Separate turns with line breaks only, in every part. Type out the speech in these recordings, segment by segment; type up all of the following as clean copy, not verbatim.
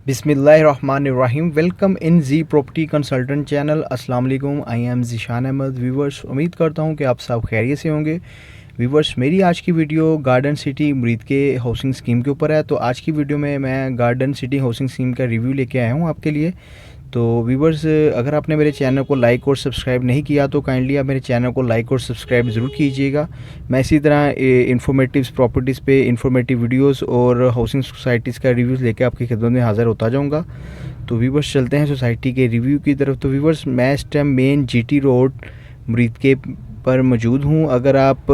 बिस्मिल्लाहिर्रहमानिर्रहीम। Welcome in G property consultant channel. अस्सलाम वालेकुम। I am Zeeshan Ahmed. Viewers, उम्मीद करता हूँ कि आप सब खैरियत से होंगे। व्यूवर्स, मेरी आज की वीडियो गार्डन सिटी मुरीद के हाउसिंग स्कीम के ऊपर है। तो आज की वीडियो में मैं गार्डन सिटी हाउसिंग स्कीम का रिव्यू लेके आया हूँ आपके लिए। तो व्यूवर्स, अगर आपने मेरे चैनल को लाइक और सब्सक्राइब नहीं किया तो काइंडली आप मेरे चैनल को लाइक और सब्सक्राइब ज़रूर कीजिएगा। मैं इसी तरह इंफॉर्मेटिव प्रॉपर्टीज़ पे इंफॉर्मेटिव वीडियोस और हाउसिंग सोसाइटीज़ का रिव्यूज़ लेके आपकी खिदमत में हाज़िर होता जाऊँगा। तो व्यूवर्स, चलते हैं सोसाइटी के रिव्यू की तरफ। तो व्यूवर्स, मैं इस टाइम मेन GT रोड मुरीद के पर मौजूद हूँ। अगर आप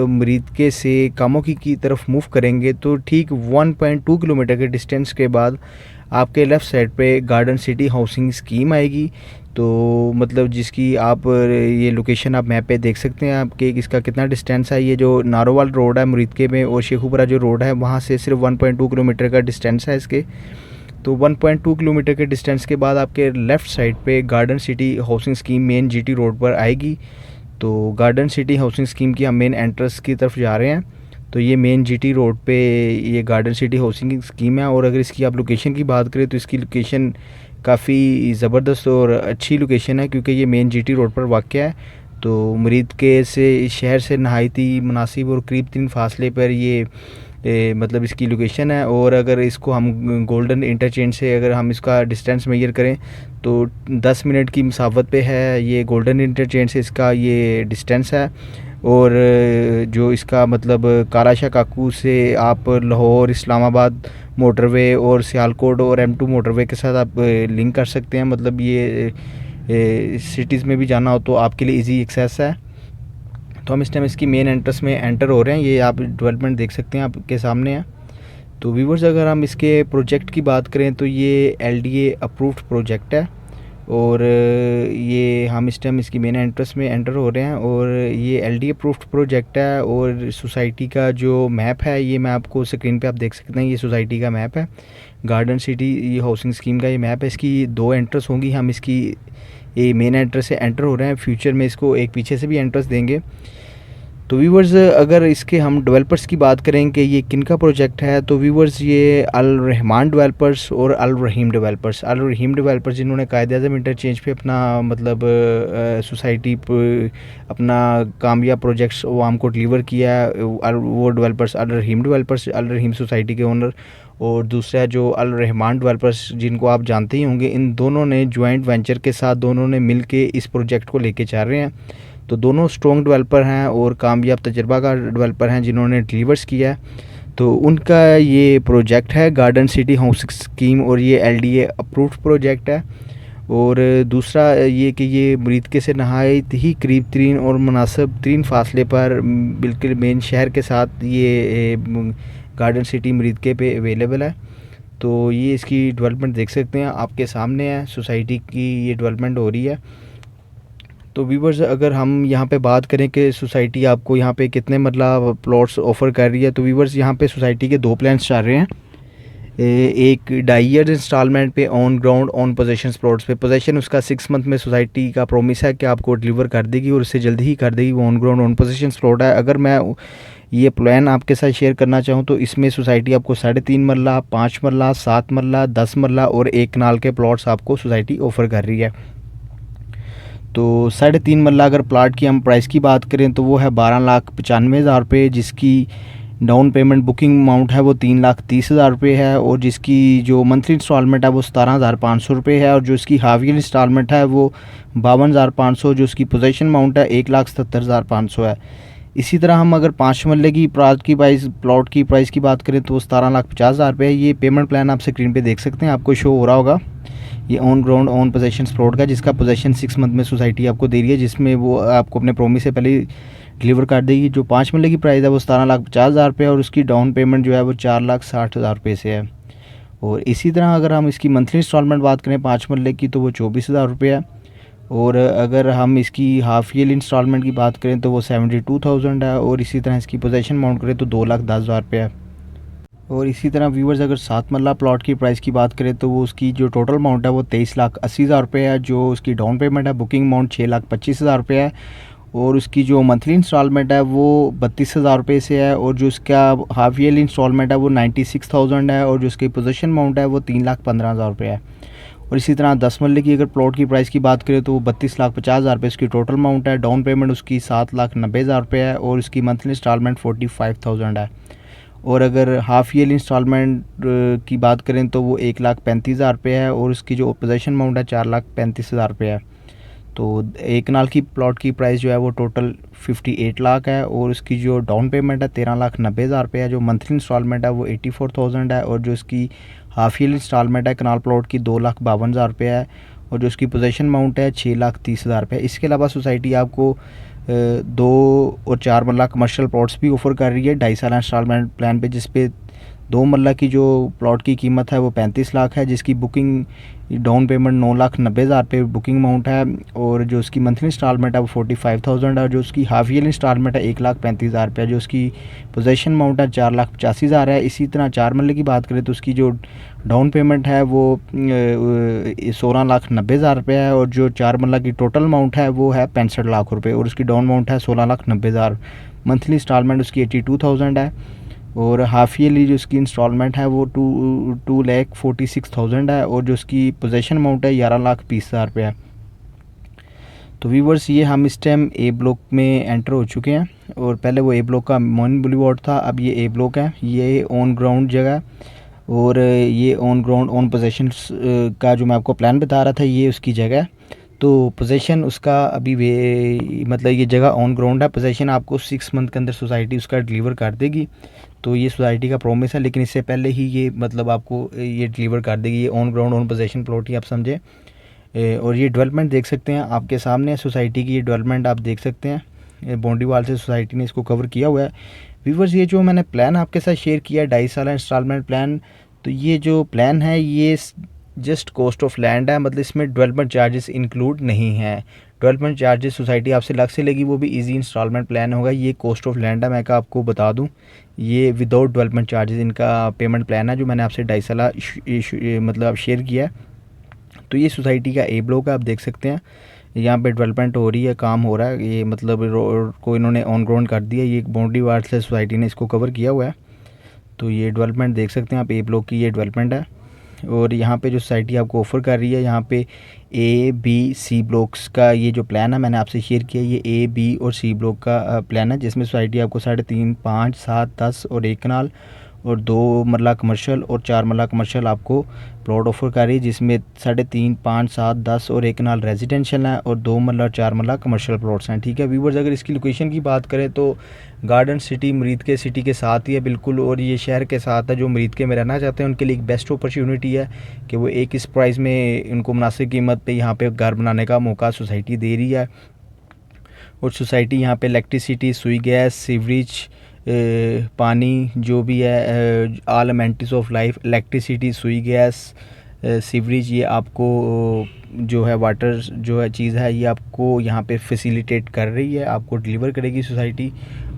मुरीद के से कामों की तरफ मूव करेंगे तो ठीक 1.2 किलोमीटर के डिस्टेंस के बाद आपके लेफ़्ट साइड पे गार्डन सिटी हाउसिंग स्कीम आएगी। तो मतलब जिसकी आप ये लोकेशन आप मैप पे देख सकते हैं आपके इसका कितना डिस्टेंस है। ये जो नारोवाल रोड है मुरीद के में और शेखुपुरा जो रोड है वहाँ से सिर्फ 1.2 किलोमीटर का डिस्टेंस है इसके। तो 1.2 किलोमीटर के डिस्टेंस के बाद आपके लेफ़्ट साइड पे garden city housing scheme main GT road पर आएगी। तो गार्डन सिटी हाउसिंग स्कीम की हम मेन एंट्रेंस की तरफ जा रहे हैं। तो ये मेन GT रोड पे ये गार्डन सिटी हाउसिंग स्कीम है। और अगर इसकी आप लोकेशन की बात करें तो इसकी लोकेशन काफ़ी ज़बरदस्त और अच्छी लोकेशन है, क्योंकि ये मेन GT रोड पर वाक़या है। तो मुरीद के से शहर से नहायती मुनासिब और करीब 3 फासले पर ये मतलब इसकी लोकेशन है। और अगर इसको हम गोल्डन इंटरचेंज से अगर हम इसका डिस्टेंस मेजर करें तो 10 मिनट की मुसाफत पे है। ये गोल्डन इंटरचेंज से इसका ये डिस्टेंस है। और जो इसका मतलब काराशाह काकू से आप लाहौर इस्लामाबाद मोटरवे और सियालकोट और M2 मोटरवे के साथ आप लिंक कर सकते हैं। मतलब ये सिटीज़ में भी जाना हो तो आपके लिए इजी एक्सेस है। तो हम इस टाइम इसकी मेन एंट्रेंस में एंटर हो रहे हैं। ये आप डेवलपमेंट देख सकते हैं आपके सामने है। तो व्यूवर्स, अगर हम इसके प्रोजेक्ट की बात करें तो ये LDA अप्रूव्ड प्रोजेक्ट है। और ये हम इस टाइम इसकी मेन एंट्रेंस में एंटर हो रहे हैं। और ये LDA अप्रूव्ड प्रोजेक्ट है। और सोसाइटी का जो मैप है ये मैं आपको स्क्रीन पे आप देख सकते हैं। ये सोसाइटी का मैप है, गार्डन सिटी ये हाउसिंग स्कीम का ये मैप है। इसकी 2 एंट्रेंस होंगी। हम इसकी ये मेन एंट्रेंस से एंटर हो रहे हैं। फ्यूचर में इसको एक पीछे से भी एंट्रेंस देंगे। तो व्यूवर्स, अगर इसके हम डेवलपर्स की बात करें कि ये किन का प्रोजेक्ट है, तो व्यूवर्स ये अल रहमान डेवलपर्स और अल रहीम डेवलपर्स जिन्होंने कायद-ए-आज़म इंटरचेंज पे अपना मतलब सोसाइटी अपना कामयाब प्रोजेक्ट्स वो हमको डिलीवर किया है। वो डेवलपर्स अल रहीम सोसाइटी के ओनर। और दूसरा जो अल रहमान डेवलपर्स जिनको आप जानते ही होंगे, इन दोनों ने जॉइंट वेंचर के साथ दोनों ने मिल के इस प्रोजेक्ट को लेके चल रहे हैं। तो दोनों स्ट्रॉन्ग डेवलपर हैं और कामयाब तजर्बा का डेवलपर हैं जिन्होंने डिलीवर्स किया है। तो उनका ये प्रोजेक्ट है गार्डन सिटी हाउसिंग स्कीम और ये LDA अप्रूव्ड प्रोजेक्ट है। और दूसरा ये कि ये मुरीद के से नहायत ही करीब तरीन और मुनासिब तरीन फासले पर बिल्कुल मेन शहर के साथ ये गार्डन सिटी मुरीद के पे अवेलेबल है। तो ये इसकी डेवलपमेंट देख सकते हैं आपके सामने है। सोसाइटी की ये डेवलपमेंट हो रही है। तो व्यूवर्स, अगर हम यहाँ पे बात करें कि सोसाइटी आपको यहाँ पे कितने मतलब प्लॉट्स ऑफ़र कर रही है, तो व्यूवर्स यहाँ पे सोसाइटी के 2 प्लान्स चल रहे हैं। एक 2.5 ईयर इंस्टॉलमेंट पे on ground on possession plots पे पोजेशन उसका 6 मंथ में सोसाइटी का प्रॉमिस है कि आपको डिलीवर कर देगी और उससे जल्दी ही कर देगी। वो on ground on possession plot है। अगर मैं ये प्लान आपके साथ शेयर करना चाहूँ तो इसमें सोसाइटी आपको 3.5 मरला, 5 मरला, 7 मरला, 10 मरला और 1 कनाल के प्लॉट्स आपको सोसाइटी ऑफ़र कर रही है। तो 3.5 मरला अगर प्लाट की हम प्राइस की बात करें तो वो है 12,95,000 रुपये, जिसकी डाउन पेमेंट बुकिंग अमाउंट है वो 3,30,000 रुपये है। और जिसकी जो मंथली इंस्टॉलमेंट है वो 17,500 रुपये है। और जो इसकी हाफ ईयर इंस्टॉलमेंट है वो 52,500, जो उसकी पोजेशन अमाउंट है 1,77,500 है। इसी तरह हम अगर 5 मरले की प्लॉट की प्राइस की बात करें तो वो 17,50,000 रुपये है। ये पेमेंट प्लान आप स्क्रीन पे देख सकते हैं, आपको शो हो रहा होगा। ये on ground on possession plot का, जिसका पोजेशन 6 मंथ में सोसाइटी आपको दे रही है, जिसमें वो आपको अपने प्रॉमिस से पहले डिलीवर कर देगी। जो 5 मरले की प्राइस है वो 17,50,000 रुपये और उसकी डाउन पेमेंट जो है वो 4,60,000 रुपये से है। और इसी तरह अगर हम इसकी मंथली इंस्टॉलमेंट बात करें 5 मरले की तो वो 24,000 रुपये है। और अगर हम इसकी हाफ ईयरली इंस्टॉलमेंट की बात करें तो वो 72,000 है। और इसी तरह इसकी पोजेशन अमाउंट करें तो 2,10,000 रुपये है। और इसी तरह व्यूवर्स, अगर 7 मरला प्लॉट की प्राइस की बात करें तो वो उसकी जो टोटल अमाउंट है वो 23,80,000 रुपये है। जो उसकी डाउन पेमेंट है बुकिंग अमाउंट 6,25,000 रुपये है। और उसकी जो मंथली इंस्टॉलमेंट है वो 32,000 रुपये से है, और जो उसका हाफ ईयरली इंस्टॉलमेंट है वो 96,000 है, और जो उसकी पोजीशन अमाउंट है वो 3,15,000 रुपये है। और इसी तरह 10 मरले की अगर प्लॉट की प्राइस की बात करें तो वो 32,50,000 रुपये उसकी टोटल अमाउंट है। डाउन पेमेंट उसकी 7,90,000 रुपये है, और उसकी मंथली इंस्टॉलमेंट 45,000 है। और अगर हाफ़ ईयरली इंस्टॉलमेंट की बात करें तो वो 1,35,000 रुपये है, और उसकी जो पोजीशन अमाउंट है 4,35,000 रुपये है। तो एक नाल की प्लॉट की प्राइस जो है वो टोटल 58 लाख है, और उसकी जो डाउन पेमेंट है 13,90,000 रुपये है। जो मंथली इंस्टॉलमेंट है वो 84,000 है, और जो उसकी हाफ ईयरली इंस्टॉलमेंट है कनाल प्लॉट की 2,52,000 रुपये है, और जो उसकी पोजीशन अमाउंट है 6,30,000 रुपये। इसके अलावा सोसाइटी आपको 2 और 4 मरला कमर्शियल प्लॉट्स भी ऑफ़र कर रही है 2.5 साल इंस्टॉलमेंट प्लान पे, जिस पे 2 मरला की जो प्लॉट की कीमत है वो 35 लाख है, जिसकी बुकिंग डाउन पेमेंट 9,90,000 रुपये बुकिंग अमाउंट है, और जो उसकी मंथली इंस्टॉलमेंट है वो 45,000 है, और जो उसकी हाफ ईयरली इंस्टॉलमेंट है 1,35,000 रुपये है, जो उसकी पोजीशन अमाउंट है 4,85,000 है। इसी तरह 4 मरले की बात करें तो उसकी जो डाउन पेमेंट है वो 16,90,000 रुपये है, और जो 4 मरला की टोटल अमाउंट है वो है 65 लाख रुपये, और उसकी डाउन अमाउंट है 16,90,000। मंथली इंस्टॉलमेंट उसकी 82,000 है, और हाफ़ ईयरली जो उसकी इंस्टॉलमेंट है वो 2,46,000 है, और जो उसकी पोजीशन अमाउंट है 11,20,000 रुपये है। तो व्यूवर्स ये हम इस टाइम ए ब्लॉक में एंटर हो चुके हैं, और पहले वो ए ब्लॉक का मोइन बुलीवार्ड था, अब ये ए ब्लॉक है। ये ऑन ग्राउंड जगह है, और ये ऑन ग्राउंड ऑन पोजीशन का जो मैं आपको प्लान बता रहा था ये उसकी जगह है। तो पोजीशन उसका अभी वे मतलब ये जगह ऑन ग्राउंड है। पोजीशन आपको 6 मंथ के अंदर सोसाइटी उसका डिलीवर कर देगी, तो ये सोसाइटी का प्रॉमिस है, लेकिन इससे पहले ही ये मतलब आपको ये डिलीवर कर देगी। ये on ground on position plot ही आप समझे। और ये डेवलपमेंट देख सकते हैं आपके सामने सोसाइटी की, ये डेवलपमेंट आप देख सकते हैं। बाउंड्री वाल से सोसाइटी ने इसको कवर किया हुआ है। व्यूवर्स ये जो मैंने प्लान आपके साथ शेयर किया है 2.5 साल इंस्टॉलमेंट प्लान, तो ये जो प्लान है ये जस्ट कॉस्ट ऑफ लैंड है, मतलब इसमें डेवलपमेंट चार्जेस इंक्लूड नहीं है। डेवलपमेंट चार्जेस सोसाइटी आपसे अलग से लेगी, वो भी इजी इंस्टॉलमेंट प्लान होगा। ये कॉस्ट ऑफ लैंड है, मैं आपको बता दूं, ये विदाउट डेवलपमेंट चार्जेस इनका पेमेंट प्लान है जो मैंने आपसे 2.5 साल मतलब शेयर किया है। तो ये सोसाइटी का ए ब्लॉक है, आप देख सकते हैं यहाँ पे डेवलपमेंट हो रही है, काम हो रहा है। ये मतलब रोड को इन्होंने ऑन ग्राउंड कर दिया। ये एक बाउंड्री वाल से सोसाइटी ने इसको कवर किया हुआ है। तो ये डेवलपमेंट देख सकते हैं आप, ए ब्लॉक की ये डेवलपमेंट है। और यहाँ पे जो सोसाइटी आपको ऑफ़र कर रही है, यहाँ पे ए बी सी ब्लॉक्स का ये जो प्लान है मैंने आपसे शेयर किया, ये ए बी और सी ब्लॉक का प्लान है, जिसमें सोसाइटी आपको 3.5, 5, 7, 10 और 1 कनाल और 2 मरला कमर्शियल और 4 मरला कमर्शियल आपको प्लॉट ऑफर कर रही है, जिसमें 3.5, 5, 7, 10 और 1 कनाल रेजिडेंशियल है, और 2 मरला और 4 मरला कमर्शियल प्लॉट्स हैं। ठीक है व्यूवर्स, अगर इसकी लोकेशन की बात करें तो गार्डन सिटी मुरीद के सिटी के साथ ही है बिल्कुल, और ये शहर के साथ है। जो मुरीद के में रहना चाहते हैं उनके लिए एक बेस्ट अपॉर्चुनिटी है कि वो एक इस प्राइस में उनको मुनासिब कीमत पे यहाँ पे घर बनाने का मौका सोसाइटी दे रही है। और सोसाइटी यहाँ पे इलेक्ट्रिसिटी, सुई गैस, सीवरेज, पानी जो भी है, all amenities of life, electricity, सुई गैस, सीवरेज, ये आपको जो है वाटर जो है चीज़ है ये आपको यहाँ पे फैसिलिटेट कर रही है, आपको डिलीवर करेगी सोसाइटी।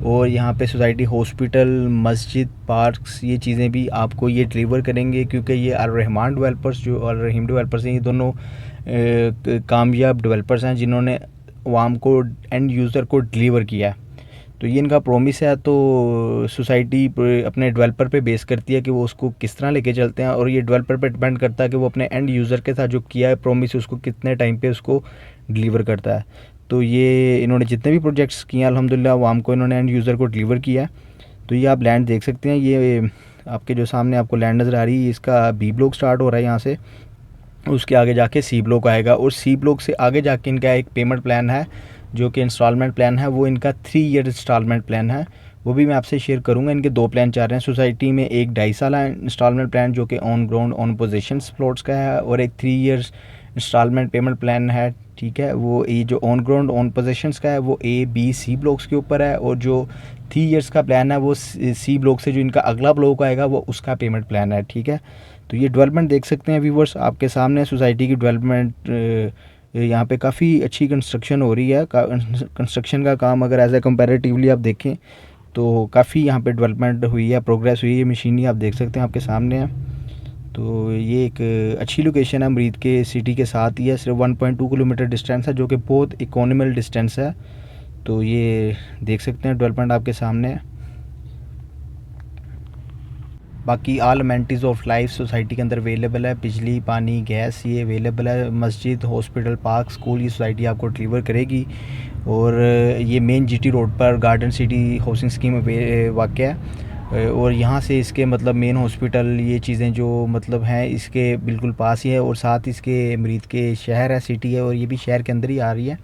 और यहाँ पे सोसाइटी हॉस्पिटल, मस्जिद, पार्क्स, ये चीज़ें भी आपको ये डिलीवर करेंगे, क्योंकि ये अल रहमान डेवलपर्स जो अल रहीम डेवलपर्स हैं, ये दोनों कामयाब डेवलपर्स हैं जिन्होंने अवाम को, एंड यूज़र को डिलीवर किया है। तो ये इनका प्रॉमिस है। तो सोसाइटी अपने डेवलपर पे बेस करती है कि वो उसको किस तरह लेके चलते हैं, और ये डेवलपर पे डिपेंड करता है कि वो अपने एंड यूज़र के साथ जो किया है प्रॉमिस उसको कितने टाइम पे उसको डिलीवर करता है। तो ये इन्होंने जितने भी प्रोजेक्ट्स किए हैं अल्हम्दुलिल्लाह वाम को इन्होंने एंड यूज़र को डिलीवर किया है। तो ये आप लैंड देख सकते हैं, ये आपके जो सामने आपको लैंड नज़र आ रही है, इसका बी ब्लॉक स्टार्ट हो रहा है यहाँ से, उसके आगे जाके सी ब्लॉक आएगा, और सी ब्लॉक से आगे जाके इनका एक पेमेंट प्लान है जो कि इंस्टॉलमेंट प्लान है, वो इनका 3 ईयर इंस्टॉलमेंट प्लान है, वो भी मैं आपसे शेयर करूंगा। इनके 2 प्लान चल रहे हैं सोसाइटी में, एक 2.5 साल इंस्टॉलमेंट प्लान जो कि on ground on position plots का है, और एक 3 ईयर्स इंस्टॉलमेंट पेमेंट प्लान है। ठीक है, वो ये जो ऑन ग्राउंड ऑन पोजीशंस का है वो ए बी सी ब्लॉक्स के ऊपर है, और जो 3 ईयर्स का प्लान है वो सी ब्लॉक से जो इनका अगला ब्लॉक आएगा वो उसका पेमेंट प्लान है। ठीक है, तो ये डेवलपमेंट देख सकते हैं व्यूवर्स आपके सामने, सोसाइटी की डेवलपमेंट यहाँ पे काफ़ी अच्छी कंस्ट्रक्शन हो रही है। कंस्ट्रक्शन का काम अगर एज ए कंपैरेटिवली आप देखें तो काफ़ी यहाँ पे डेवलपमेंट हुई है, प्रोग्रेस हुई है। मशीनरी आप देख सकते हैं आपके सामने है। तो ये एक अच्छी लोकेशन है, मुरीद के सिटी के साथ ही है, सिर्फ 1.2 किलोमीटर डिस्टेंस है, जो कि बहुत इकोनॉमिकल डिस्टेंस है। तो ये देख सकते हैं डेवलपमेंट आपके सामने है। बाकी all amenities of life society के अंदर अवेलेबल है। बिजली, पानी, गैस ये अवेलेबल है। मस्जिद, हॉस्पिटल, पार्क, स्कूल ये सोसाइटी आपको डिलीवर करेगी। और ये मेन जीटी रोड पर गार्डन सिटी हाउसिंग स्कीम वाक़ है। और यहाँ से इसके मतलब मेन हॉस्पिटल ये चीज़ें जो मतलब हैं इसके बिल्कुल पास ही है। और साथ इसके मुरीद के शहर है, सिटी है, और ये भी शहर के अंदर ही आ रही है।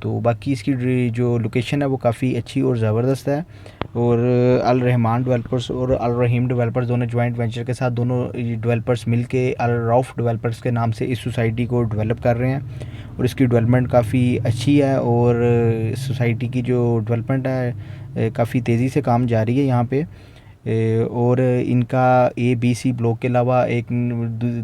तो बाकी इसकी जो लोकेशन है वो काफ़ी अच्छी और ज़बरदस्त है। और अल रहमान डेवलपर्स और अल रहीम डेवलपर्स दोनों जॉइंट वेंचर के साथ दोनों डेवलपर्स मिलके अल रऊफ़ डेवलपर्स के नाम से इस सोसाइटी को डेवलप कर रहे हैं। और इसकी डेवलपमेंट काफ़ी अच्छी है। और सोसाइटी की जो डेवलपमेंट है काफ़ी तेज़ी से काम जारी है यहाँ पे। और इनका ABC ब्लॉक के अलावा एक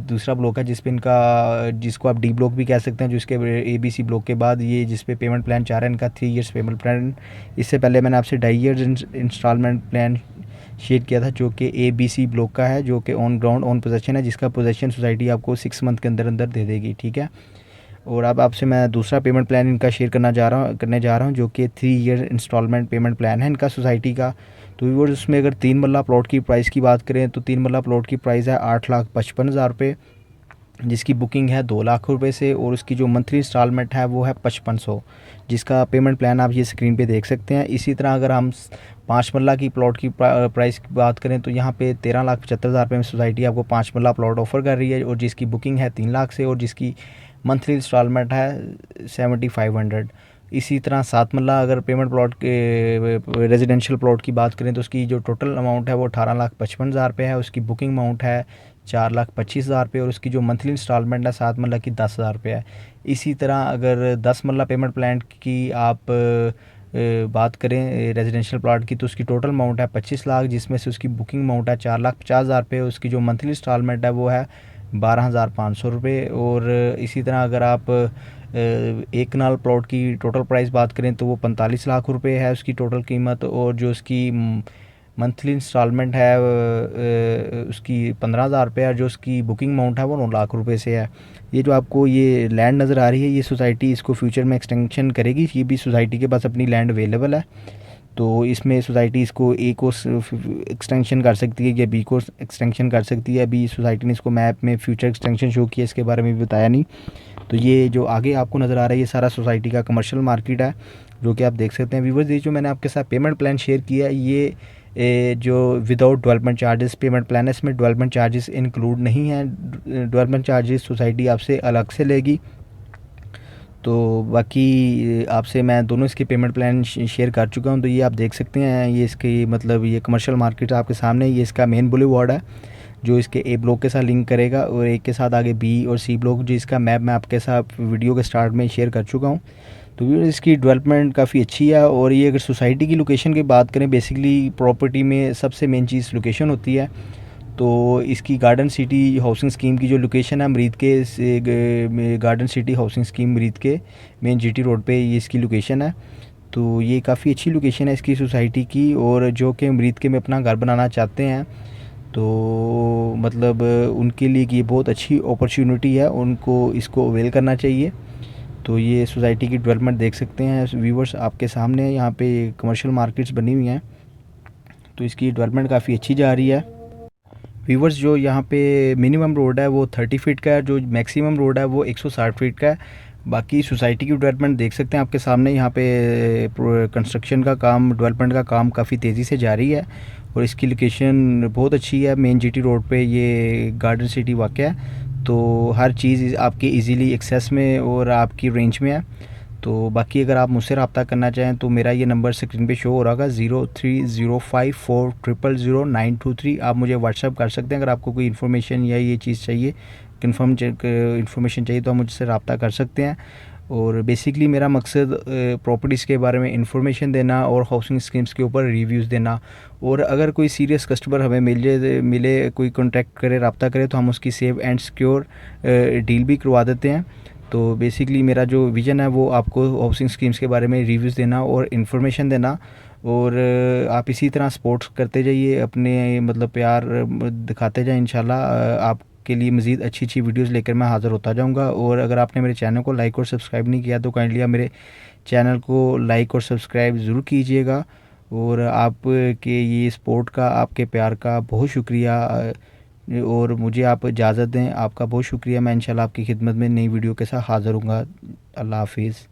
दूसरा ब्लॉक है जिस पे इनका, जिसको आप D ब्लॉक भी कह सकते हैं, जो इसके ABC ब्लॉक के बाद ये जिस पे पेमेंट प्लान चाह रहा है इनका 3 ईयर्स पेमेंट प्लान। इससे पहले मैंने आपसे 2.5 ईयर्स इंस्टॉलमेंट प्लान शेयर किया था जो कि ABC ब्लॉक का है, जो कि ऑन ग्राउंड ऑन पोजेसन है, जिसका पोजेसन सोसाइटी आपको 6 मंथ के अंदर अंदर दे देगी। ठीक है। और अब आपसे मैं दूसरा पेमेंट प्लान इनका शेयर करने जा रहा हूँ जो कि 3 ईयर इंस्टॉलमेंट पेमेंट प्लान है इनका सोसाइटी का। तो व्यूअर्स उसमें अगर 3 मरला प्लॉट की प्राइस की बात करें तो 3 मरला प्लॉट की प्राइस है 8,55,000 रुपये, जिसकी बुकिंग है 2 लाख रुपए से। और उसकी जो मंथली इंस्टॉलमेंट है वो है 5500, जिसका पेमेंट प्लान आप ये स्क्रीन पे देख सकते हैं। इसी तरह अगर हम 5 मरला की प्लॉट की प्राइस की बात करें तो यहाँ पे 13,75,000 रुपये में सोसाइटी आपको 5 मरला प्लॉट ऑफ़र कर रही है, और जिसकी बुकिंग है 3 लाख से, और जिसकी मंथली इंस्टॉलमेंट है 7500। इसी तरह 7 मरला अगर पेमेंट प्लॉट के रेजिडेंशियल प्लॉट की बात करें तो उसकी जो टोटल अमाउंट है वो 18,55,000 रुपये है। उसकी बुकिंग अमाउंट है 4,25,000 रुपये, और उसकी जो मंथली इंस्टॉलमेंट है 7 मरला की 10,000 रुपये है। इसी तरह अगर 10 मरला पेमेंट प्लान की आप बात करें रेजिडेंशियल प्लॉट की तो उसकी टोटल अमाउंट है 25 लाख, जिसमें से उसकी बुकिंग अमाउंट है 4,50,000 रुपये। उसकी जो मंथली इंस्टॉलमेंट है वो है 12,500 रुपये। और इसी तरह अगर आप एक कनाल प्लॉट की टोटल प्राइस बात करें तो वो 45 लाख रुपए है उसकी टोटल कीमत, और जो उसकी मंथली इंस्टॉलमेंट है उसकी 15,000 रुपये है, और जो उसकी बुकिंग अमाउंट है वो 9 लाख रुपए से है। ये जो आपको ये लैंड नज़र आ रही है ये सोसाइटी इसको फ्यूचर में एक्सटेंशन करेगी। ये भी सोसाइटी के पास अपनी लैंड अवेलेबल है, तो इसमें सोसाइटी इसको ए को एक्सटेंशन कर सकती है या बी को एक्सटेंशन कर सकती है। अभी सोसाइटी ने इसको मैप में फ्यूचर एक्सटेंशन शो किया, इसके बारे में भी बताया नहीं। तो ये जो आगे आपको नज़र आ रहा है ये सारा सोसाइटी का कमर्शियल मार्केट है, जो कि आप देख सकते हैं। व्यूअर्स ये जो मैंने आपके साथ पेमेंट प्लान शेयर किया है ये जो without development charges payment plan है, इसमें डेवलपमेंट चार्जेस इंक्लूड नहीं हैं। डेवलपमेंट चार्जेस सोसाइटी आपसे अलग से लेगी। तो बाकी आपसे मैं दोनों इसके पेमेंट प्लान शेयर कर चुका हूं। तो ये आप देख सकते हैं, ये इसकी मतलब ये कमर्शियल मार्केट आपके सामने, ये इसका मेन बुलेवार्ड है जो इसके ए ब्लॉक के साथ लिंक करेगा, और एक के साथ आगे बी और सी ब्लॉक, जो इसका मैप मैं आपके साथ वीडियो के स्टार्ट में शेयर कर चुका हूँ। तो इसकी डेवलपमेंट काफ़ी अच्छी है। और ये अगर सोसाइटी की लोकेशन की बात करें, बेसिकली प्रॉपर्टी में सबसे मेन चीज़ लोकेशन होती है। तो इसकी गार्डन सिटी हाउसिंग स्कीम की जो लोकेशन है मरीद के गार्डन सिटी हाउसिंग स्कीम मरीद के मेन जीटी रोड पे ये इसकी लोकेशन है। तो ये काफ़ी अच्छी लोकेशन है इसकी सोसाइटी की, और जो कि मरीद के में अपना घर बनाना चाहते हैं तो मतलब उनके लिए ये बहुत अच्छी अपॉर्चुनिटी है, उनको इसको अवेल करना चाहिए। तो ये सोसाइटी की डेवलपमेंट देख सकते हैं व्यूवर्स आपके सामने, यहाँ पे कमर्शियल मार्केट्स बनी हुई हैं। तो इसकी डेवलपमेंट काफ़ी अच्छी जा रही है। व्यूवर्स जो यहाँ पे मिनिमम रोड है वो 30 फीट का है, जो मैक्सिमम रोड है वो 160 फीट का है। बाकी सोसाइटी की डेवलपमेंट देख सकते हैं आपके सामने, यहाँ पे कंस्ट्रक्शन का काम डेवलपमेंट का काम काफ़ी तेज़ी से जारी है, और इसकी लोकेशन बहुत अच्छी है। मेन जीटी रोड पे ये गार्डन सिटी वाक़ है, तो हर चीज़ आपकी इजीली एक्सेस में और आपकी रेंज में है। तो बाकी अगर आप मुझसे रब्ता करना चाहें तो मेरा ये नंबर स्क्रीन पे शो हो रहा होगा 0305400923। आप मुझे व्हाट्सअप कर सकते हैं अगर आपको कोई इन्फॉर्मेशन या ये चीज़ चाहिए, कन्फर्म इन्फॉर्मेशन चाहिए तो आप मुझसे रब्ता कर सकते हैं। और बेसिकली मेरा मकसद प्रॉपर्टीज़ के बारे में इंफॉर्मेशन देना और हाउसिंग स्कीम्स के ऊपर रिव्यूज़ देना। और अगर कोई सीरियस कस्टमर हमें मिले कोई कॉन्टैक्ट करे रब्ता करे तो हम उसकी सेफ एंड सिक्योर डील भी करवा देते हैं। तो बेसिकली मेरा जो विज़न है वो आपको हाउसिंग स्कीम्स के बारे में रिव्यूज़ देना और इन्फॉर्मेशन देना, और आप इसी तरह सपोर्ट करते जाइए, अपने मतलब प्यार दिखाते जाए। इंशाल्लाह आप आपके लिए मज़ीद अच्छी अच्छी वीडियोस लेकर मैं हाज़िर होता जाऊंगा। और अगर आपने मेरे चैनल को लाइक और सब्सक्राइब नहीं किया तो काइंडली आप मेरे चैनल को लाइक और सब्सक्राइब ज़रूर कीजिएगा। और आपके ये सपोर्ट का, आपके प्यार का बहुत शुक्रिया। और मुझे आप इजाज़त दें। आपका बहुत शुक्रिया। मैं इंशाल्लाह आपकी खिदमत में नई वीडियो के साथ हाज़िर हूँगा। अल्लाह हाफिज़।